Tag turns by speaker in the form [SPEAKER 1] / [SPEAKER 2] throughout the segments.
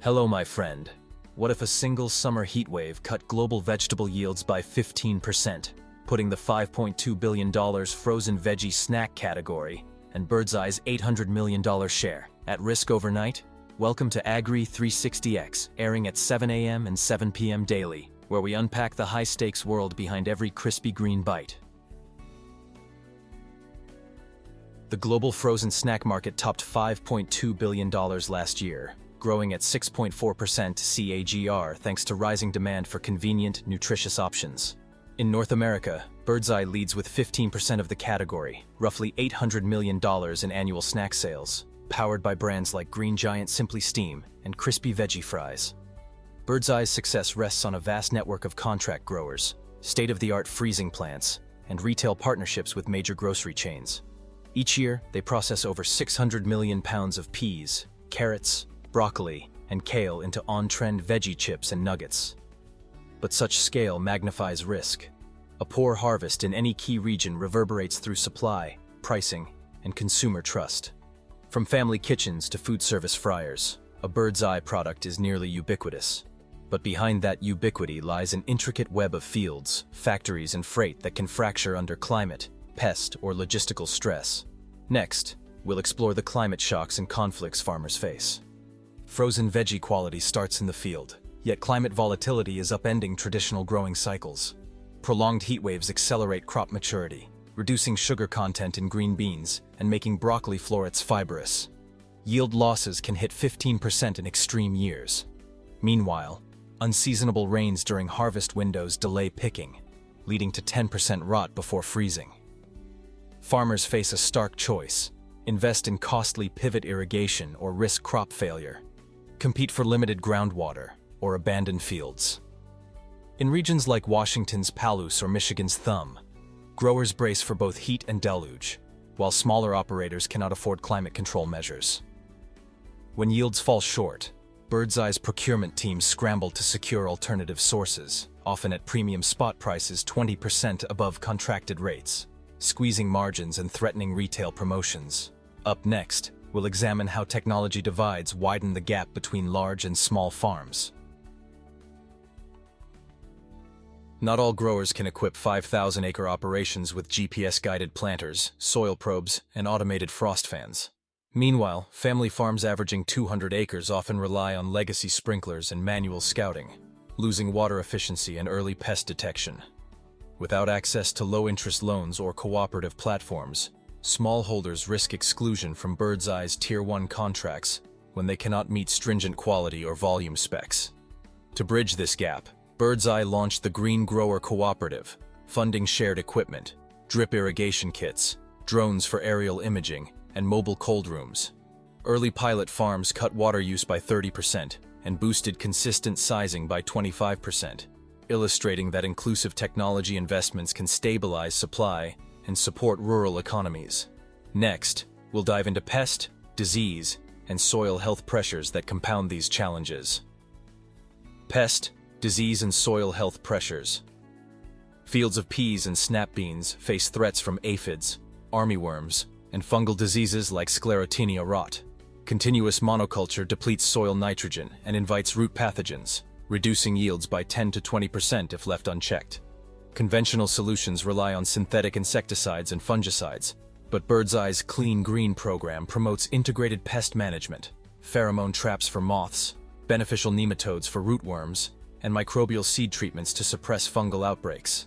[SPEAKER 1] Hello, my friend. What if a single summer heatwave cut global vegetable yields by 15%, putting the $5.2 billion frozen veggie snack category and Birdseye's $800 million share at risk overnight? Welcome to AGRI 360X, airing at 7 a.m. and 7 p.m. daily, where we unpack the high-stakes world behind every crispy green bite. The global frozen snack market topped $5.2 billion last year, growing at 6.4% CAGR thanks to rising demand for convenient, nutritious options. In North America, Birdseye leads with 15% of the category, roughly $800 million in annual snack sales, powered by brands like Green Giant Simply Steam and Crispy Veggie Fries. Birdseye's success rests on a vast network of contract growers, state-of-the-art freezing plants, and retail partnerships with major grocery chains. Each year, they process over 600 million pounds of peas, carrots, broccoli, and kale into on-trend veggie chips and nuggets. But such scale magnifies risk. A poor harvest in any key region reverberates through supply, pricing, and consumer trust. From family kitchens to food service fryers, a Birdseye product is nearly ubiquitous. But behind that ubiquity lies an intricate web of fields, factories, and freight that can fracture under climate, pest, or logistical stress. Next, we'll explore the climate shocks and conflicts farmers face. Frozen veggie quality starts in the field, yet climate volatility is upending traditional growing cycles. Prolonged heat waves accelerate crop maturity, reducing sugar content in green beans and making broccoli florets fibrous. Yield losses can hit 15% in extreme years. Meanwhile, unseasonable rains during harvest windows delay picking, leading to 10% rot before freezing. Farmers face a stark choice: invest in costly pivot irrigation or risk crop failure. Compete for limited groundwater or abandon fields. In regions like Washington's Palouse or Michigan's Thumb, growers brace for both heat and deluge, while smaller operators cannot afford climate control measures. When yields fall short, Birdseye's procurement teams scramble to secure alternative sources, often at premium spot prices 20% above contracted rates, squeezing margins and threatening retail promotions. Up next, we'll examine how technology divides widen the gap between large and small farms. Not all growers can equip 5,000-acre operations with GPS-guided planters, soil probes, and automated frost fans. Meanwhile, family farms averaging 200 acres often rely on legacy sprinklers and manual scouting, losing water efficiency and early pest detection. Without access to low-interest loans or cooperative platforms, smallholders risk exclusion from Birdseye's Tier 1 contracts when they cannot meet stringent quality or volume specs. To bridge this gap, Birdseye launched the Green Grower Cooperative, funding shared equipment, drip irrigation kits, drones for aerial imaging, and mobile cold rooms. Early pilot farms cut water use by 30% and boosted consistent sizing by 25%, illustrating that inclusive technology investments can stabilize supply and support rural economies. Next, we'll dive into pest, disease, and soil health pressures that compound these challenges. Pest, disease, and soil health pressures. Fields of peas and snap beans face threats from aphids, armyworms, and fungal diseases like sclerotinia rot. Continuous monoculture depletes soil nitrogen and invites root pathogens, reducing yields by 10 to 20% if left unchecked. Conventional solutions rely on synthetic insecticides and fungicides, but Birdseye's Clean Green program promotes integrated pest management, pheromone traps for moths, beneficial nematodes for rootworms, and microbial seed treatments to suppress fungal outbreaks.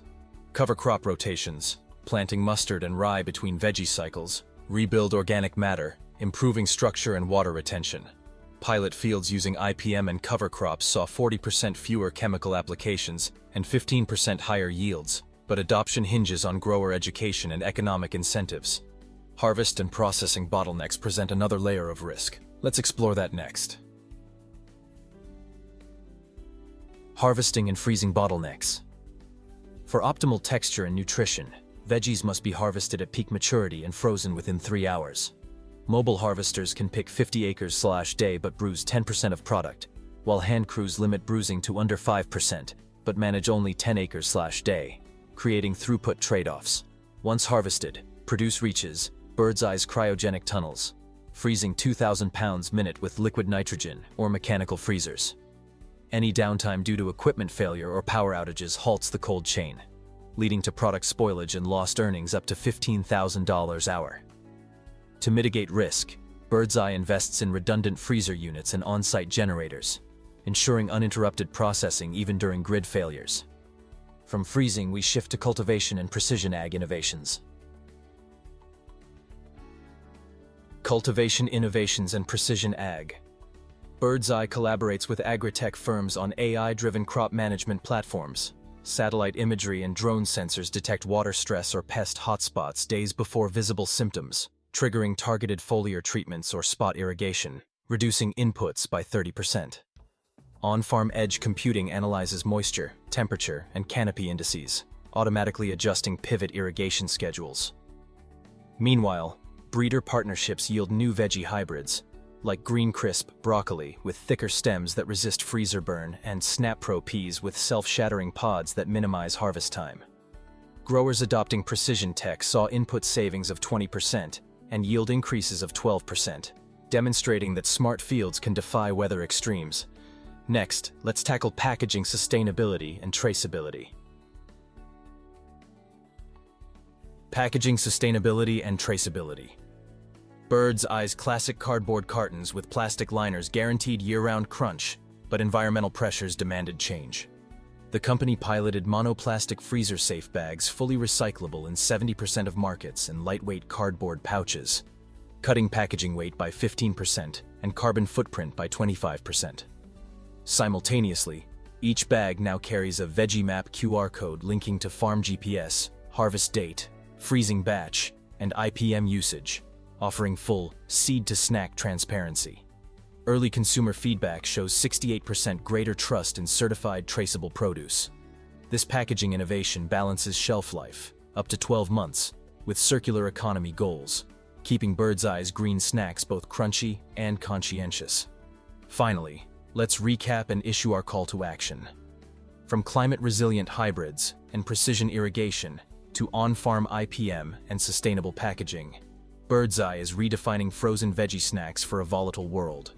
[SPEAKER 1] Cover crop rotations, planting mustard and rye between veggie cycles, rebuild organic matter, improving structure and water retention. Pilot fields using IPM and cover crops saw 40% fewer chemical applications and 15% higher yields, but adoption hinges on grower education and economic incentives. Harvest and processing bottlenecks present another layer of risk. Let's explore that next. Harvesting and freezing bottlenecks. For optimal texture and nutrition, veggies must be harvested at peak maturity and frozen within 3 hours. Mobile harvesters can pick 50 acres/day but bruise 10% of product, while hand crews limit bruising to under 5% but manage only 10 acres/day, creating throughput trade-offs. Once harvested, produce reaches Birdseye's cryogenic tunnels, freezing 2,000 pounds minute with liquid nitrogen or mechanical freezers. Any downtime due to equipment failure or power outages halts the cold chain, leading to product spoilage and lost earnings up to $15,000 an hour. To mitigate risk, Birdseye invests in redundant freezer units and on-site generators, ensuring uninterrupted processing even during grid failures. From freezing, we shift to cultivation and precision ag innovations. Cultivation innovations and precision ag. Birdseye collaborates with agri-tech firms on AI-driven crop management platforms. Satellite imagery and drone sensors detect water stress or pest hotspots days before visible symptoms, triggering targeted foliar treatments or spot irrigation, reducing inputs by 30%. On-farm edge computing analyzes moisture, temperature, and canopy indices, automatically adjusting pivot irrigation schedules. Meanwhile, breeder partnerships yield new veggie hybrids, like Green Crisp broccoli with thicker stems that resist freezer burn and Snap Pro peas with self-shattering pods that minimize harvest time. Growers adopting precision tech saw input savings of 20% and yield increases of 12%, demonstrating that smart fields can defy weather extremes. Next, let's tackle packaging sustainability and traceability. Packaging sustainability and traceability. Birdseye's classic cardboard cartons with plastic liners guaranteed year-round crunch, but environmental pressures demanded change. The company piloted monoplastic freezer-safe bags fully recyclable in 70% of markets and lightweight cardboard pouches, cutting packaging weight by 15% and carbon footprint by 25%. Simultaneously, each bag now carries a VeggieMap QR code linking to farm GPS, harvest date, freezing batch, and IPM usage, offering full seed-to-snack transparency. Early consumer feedback shows 68% greater trust in certified traceable produce. This packaging innovation balances shelf life, up to 12 months, with circular economy goals, keeping Birdseye's green snacks both crunchy and conscientious. Finally, let's recap and issue our call to action. From climate-resilient hybrids and precision irrigation to on-farm IPM and sustainable packaging, Birdseye is redefining frozen veggie snacks for a volatile world,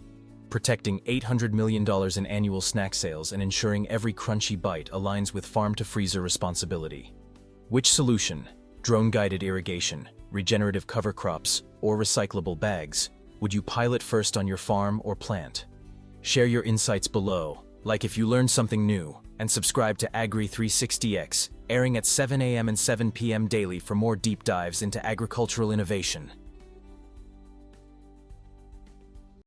[SPEAKER 1] protecting $800 million in annual snack sales and ensuring every crunchy bite aligns with farm-to-freezer responsibility. Which solution, drone-guided irrigation, regenerative cover crops, or recyclable bags, would you pilot first on your farm or plant? Share your insights below, like if you learned something new, and subscribe to AGRI 360X, airing at 7 a.m. and 7 p.m. daily for more deep dives into agricultural innovation.